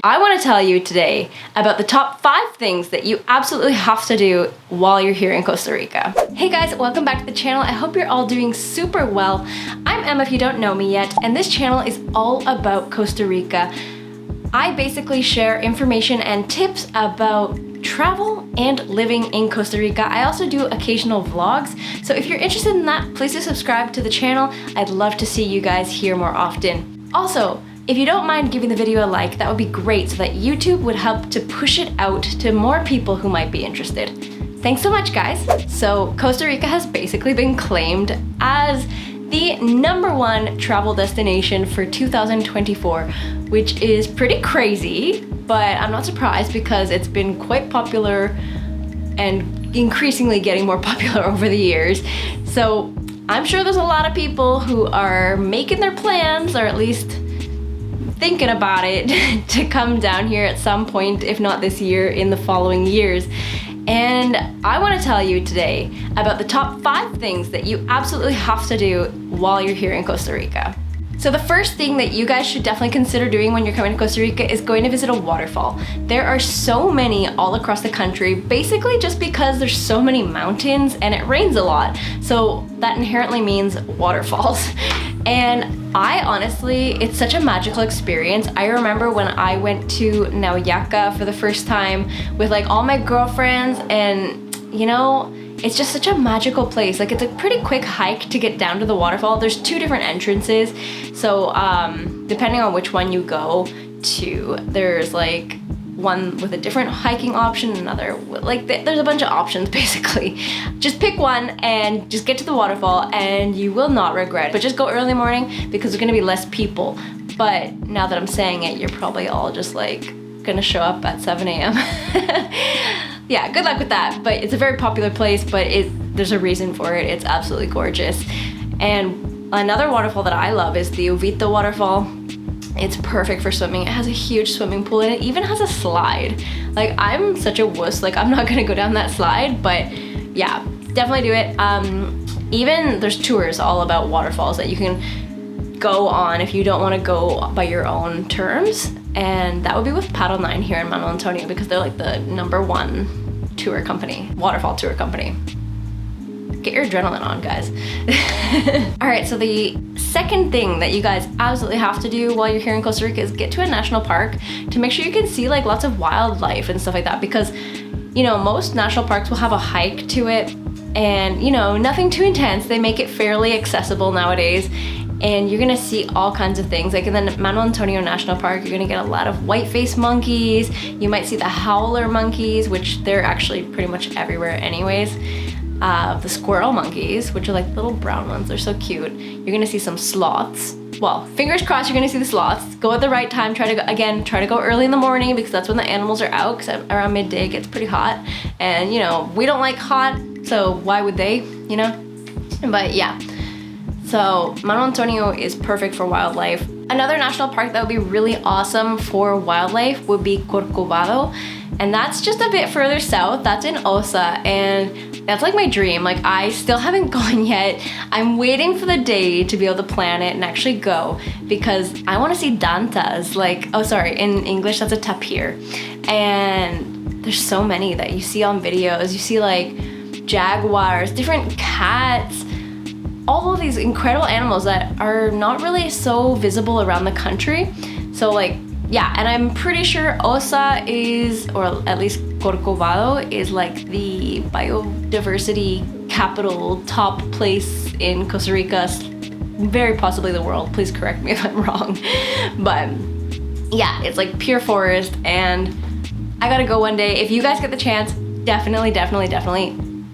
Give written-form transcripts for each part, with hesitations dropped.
I want to tell you today about the top 5 things that you absolutely have to do while you're here in Costa Rica. Hey guys, welcome back to the channel. I hope you're all doing super well. I'm Emma if you don't know me yet, and this channel is all about Costa Rica. I basically share information and tips about travel and living in Costa Rica. I also do occasional vlogs, so if you're interested in that, please do subscribe to the channel. I'd love to see you guys here more often. Also, if you don't mind giving the video a like, that would be great so that YouTube would help to push it out to more people who might be interested. Thanks so much, guys. So Costa Rica has basically been claimed as the #1 travel destination for 2024, which is pretty crazy, but I'm not surprised because it's been quite popular and increasingly getting more popular over the years. So I'm sure there's a lot of people who are making their plans, or at least thinking about it, to come down here at some point, if not this year, in the following years. And I want to tell you today about the top 5 things that you absolutely have to do while you're here in Costa Rica. So the first thing that you guys should definitely consider doing when you're coming to Costa Rica is going to visit a waterfall. There are so many all across the country, basically just because there's so many mountains and it rains a lot. So that inherently means waterfalls. And I honestly, it's such a magical experience. I remember when I went to Nauyaca for the first time with like all my girlfriends, and you know, it's just such a magical place. Like, it's a pretty quick hike to get down to the waterfall. There's 2 different entrances. So depending on which one you go to, there's like one with a different hiking option, another, like there's a bunch of options basically. Just pick one and just get to the waterfall and you will not regret. But just go early morning because there's gonna be less people. But now that I'm saying it, you're probably all just like gonna show up at 7 a.m. Yeah, good luck with that. But it's a very popular place, but there's a reason for it. It's absolutely gorgeous. And another waterfall that I love is the Ovito waterfall. It's perfect for swimming. It has a huge swimming pool and it even has a slide. Like, I'm such a wuss, like I'm not gonna go down that slide, but yeah, definitely do it. Even there's tours all about waterfalls that you can go on if you don't want to go by your own terms. And that would be with Paddle 9 here in Manuel Antonio, because they're like the #1 tour company, waterfall tour company. Get your adrenaline on, guys. All right, so the second thing that you guys absolutely have to do while you're here in Costa Rica is get to a national park to make sure you can see like lots of wildlife and stuff like that, because you know, most national parks will have a hike to it, and you know, nothing too intense. They make it fairly accessible nowadays, and you're gonna see all kinds of things. Like in the Manuel Antonio National Park, you're gonna get a lot of white-faced monkeys. You might see the howler monkeys, which they're actually pretty much everywhere anyways. The squirrel monkeys, which are like little brown ones, they're so cute. You're gonna see some sloths. Well, fingers crossed you're gonna see the sloths. Go at the right time. Try to go early in the morning, because that's when the animals are out, because around midday it gets pretty hot. And you know, we don't like hot, so why would they, you know? But yeah. So Manuel Antonio is perfect for wildlife. Another national park that would be really awesome for wildlife would be Corcovado. And that's just a bit further south. That's in Osa, and that's like my dream. Like, I still haven't gone yet. I'm waiting for the day to be able to plan it and actually go, because I want to see dantas. Like, oh sorry, in English that's a tapir. And there's so many that you see on videos. You see like jaguars, different cats, all of these incredible animals that are not really so visible around the country. So like, yeah, and I'm pretty sure Osa is, or at least Corcovado is like the biodiversity capital, top place in Costa Rica, very possibly the world. Please correct me if I'm wrong. But yeah, it's like pure forest, and I gotta go one day. If you guys get the chance, definitely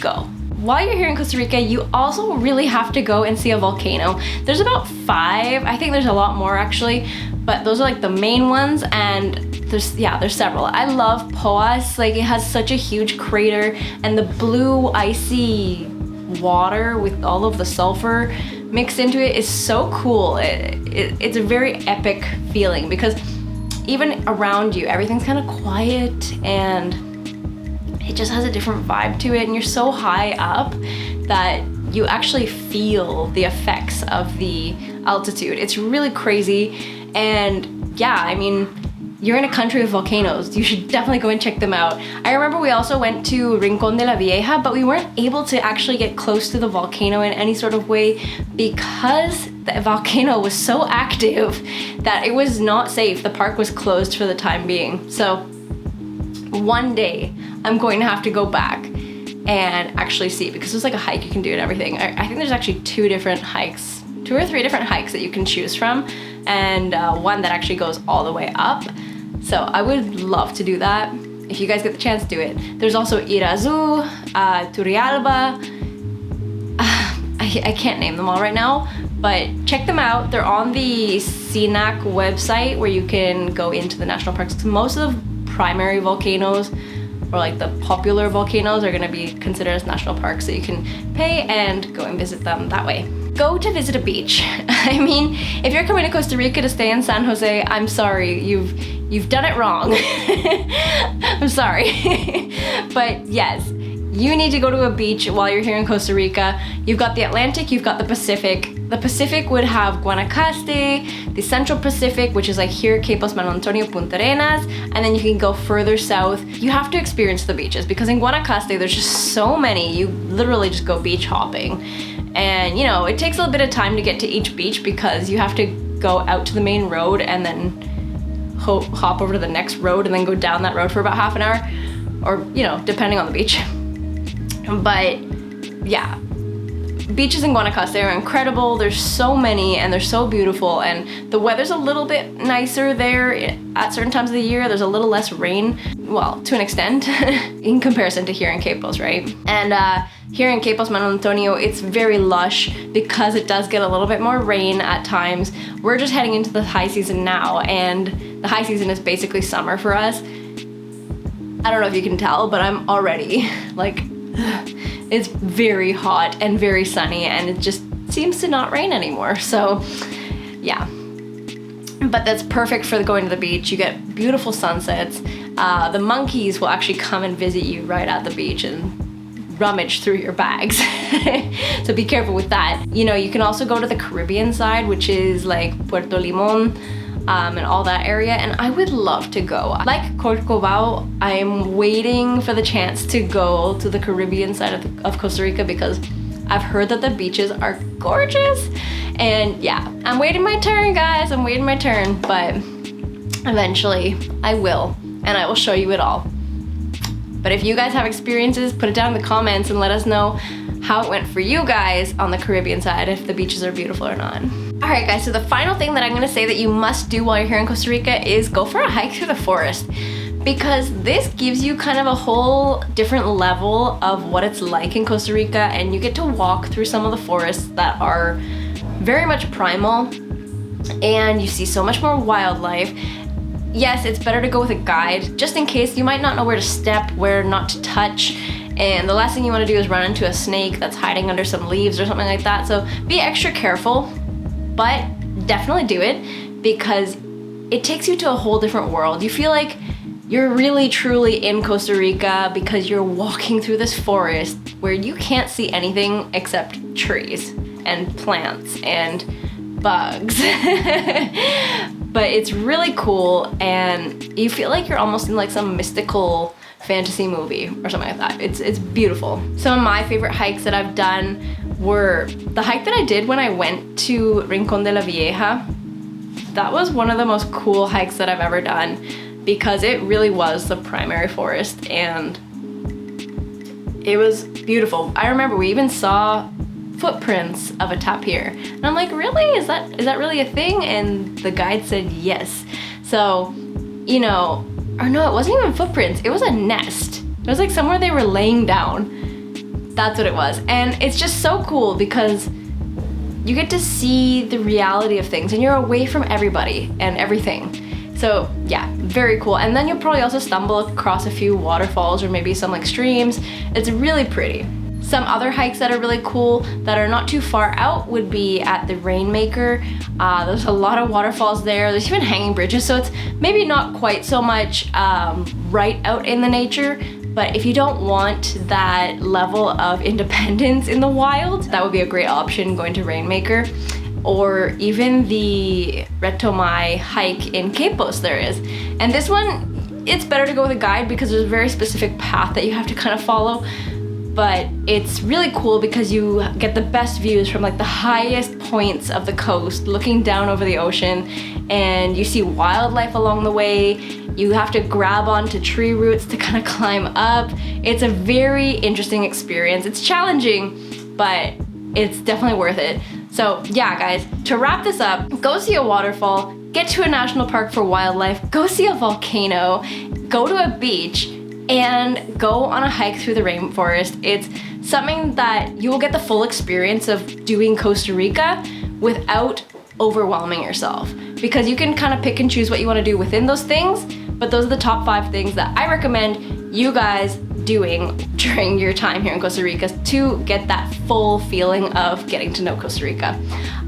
go. While you're here in Costa Rica, you also really have to go and see a volcano. There's about 5, I think there's a lot more actually, but those are like the main ones, and there's several. I love Poas, like it has such a huge crater, and the blue icy water with all of the sulfur mixed into it is so cool. It's a very epic feeling, because even around you, everything's kind of quiet, and it just has a different vibe to it, and you're so high up that you actually feel the effects of the altitude. It's really crazy. And yeah, I mean, you're in a country of volcanoes. You should definitely go and check them out. I remember we also went to Rincón de la Vieja, but we weren't able to actually get close to the volcano in any sort of way because the volcano was so active that it was not safe. The park was closed for the time being. So one day I'm going to have to go back and actually see, because there's like a hike you can do and everything. I think there's actually two or three different hikes that you can choose from, and one that actually goes all the way up. So I would love to do that. If you guys get the chance, do it. There's also Irazu, Turrialba. I can't name them all right now, but check them out. They're on the CNAC website where you can go into the national parks. Most of the primary volcanoes, or like the popular volcanoes, are gonna be considered as national parks, so you can pay and go and visit them that way. Go to visit a beach. I mean, if you're coming to Costa Rica to stay in San Jose, I'm sorry, you've done it wrong. I'm sorry. But yes, you need to go to a beach while you're here in Costa Rica. You've got the Atlantic, you've got the Pacific. The Pacific would have Guanacaste, the Central Pacific, which is like here, Capos, Manuel Antonio, Punta Arenas, and then you can go further south. You have to experience the beaches, because in Guanacaste, there's just so many. You literally just go beach hopping. And you know, it takes a little bit of time to get to each beach because you have to go out to the main road and then hop over to the next road and then go down that road for about half an hour, or you know, depending on the beach. But yeah, beaches in Guanacaste are incredible. There's so many and they're so beautiful, and the weather's a little bit nicer there at certain times of the year. There's a little less rain, well, to an extent, in comparison to here in Capos, right? And here in Capos, Manuel Antonio, it's very lush because it does get a little bit more rain at times. We're just heading into the high season now, and the high season is basically summer for us. I don't know if you can tell, but I'm already like, it's very hot and very sunny, and it just seems to not rain anymore. So yeah, but that's perfect for going to the beach. You get beautiful sunsets. The monkeys will actually come and visit you right at the beach and rummage through your bags. So be careful with that. You know, you can also go to the Caribbean side, which is like Puerto Limon, and all that area, and I would love to go. Like Corcovado, I'm waiting for the chance to go to the Caribbean side of Costa Rica, because I've heard that the beaches are gorgeous. And yeah, I'm waiting my turn, guys. I'm waiting my turn, but eventually I will, and I will show you it all. But if you guys have experiences, put it down in the comments and let us know how it went for you guys on the Caribbean side, if the beaches are beautiful or not. All right, guys, so the final thing that I'm gonna say that you must do while you're here in Costa Rica is go for a hike through the forest, because this gives you kind of a whole different level of what it's like in Costa Rica, and you get to walk through some of the forests that are very much primal, and you see so much more wildlife. Yes, it's better to go with a guide, just in case you might not know where to step, where not to touch, and the last thing you want to do is run into a snake that's hiding under some leaves or something like that. So be extra careful, but definitely do it, because it takes you to a whole different world. You feel like you're really truly in Costa Rica because you're walking through this forest where you can't see anything except trees and plants and bugs. But it's really cool, and you feel like you're almost in like some mystical fantasy movie or something like that. It's beautiful. Some of my favorite hikes that I've done were the hike that I did when I went to Rincón de la Vieja. That was one of the most cool hikes that I've ever done, because it really was the primary forest and it was beautiful. I remember we even saw footprints of a tapir, and I'm like, really? Is that really a thing? And the guide said yes. So, you know, or no, it wasn't even footprints, it was a nest. It was like somewhere they were laying down. That's what it was. And it's just so cool because you get to see the reality of things and you're away from everybody and everything. So yeah, very cool. And then you'll probably also stumble across a few waterfalls or maybe some like streams. It's really pretty. Some other hikes that are really cool that are not too far out would be at the Rainmaker. There's a lot of waterfalls there. There's even hanging bridges, so it's maybe not quite so much right out in the nature, but if you don't want that level of independence in the wild, that would be a great option, going to Rainmaker. or even the Retomai hike in Quepos there is. And this one, it's better to go with a guide because there's a very specific path that you have to kind of follow. But it's really cool because you get the best views from like the highest points of the coast, looking down over the ocean, and you see wildlife along the way. You have to grab onto tree roots to kind of climb up. It's a very interesting experience. It's challenging, but it's definitely worth it. So yeah, guys, to wrap this up, go see a waterfall, get to a national park for wildlife, go see a volcano, go to a beach, and go on a hike through the rainforest. It's something that you will get the full experience of doing Costa Rica without overwhelming yourself, because you can kind of pick and choose what you want to do within those things, but those are the top 5 things that I recommend you guys doing during your time here in Costa Rica to get that full feeling of getting to know Costa Rica.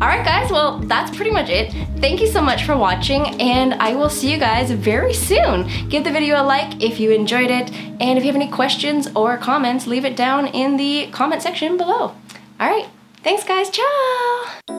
All right, guys, well, that's pretty much it. Thank you so much for watching, and I will see you guys very soon. Give the video a like if you enjoyed it, and if you have any questions or comments, leave it down in the comment section below. All right, thanks, guys. Ciao.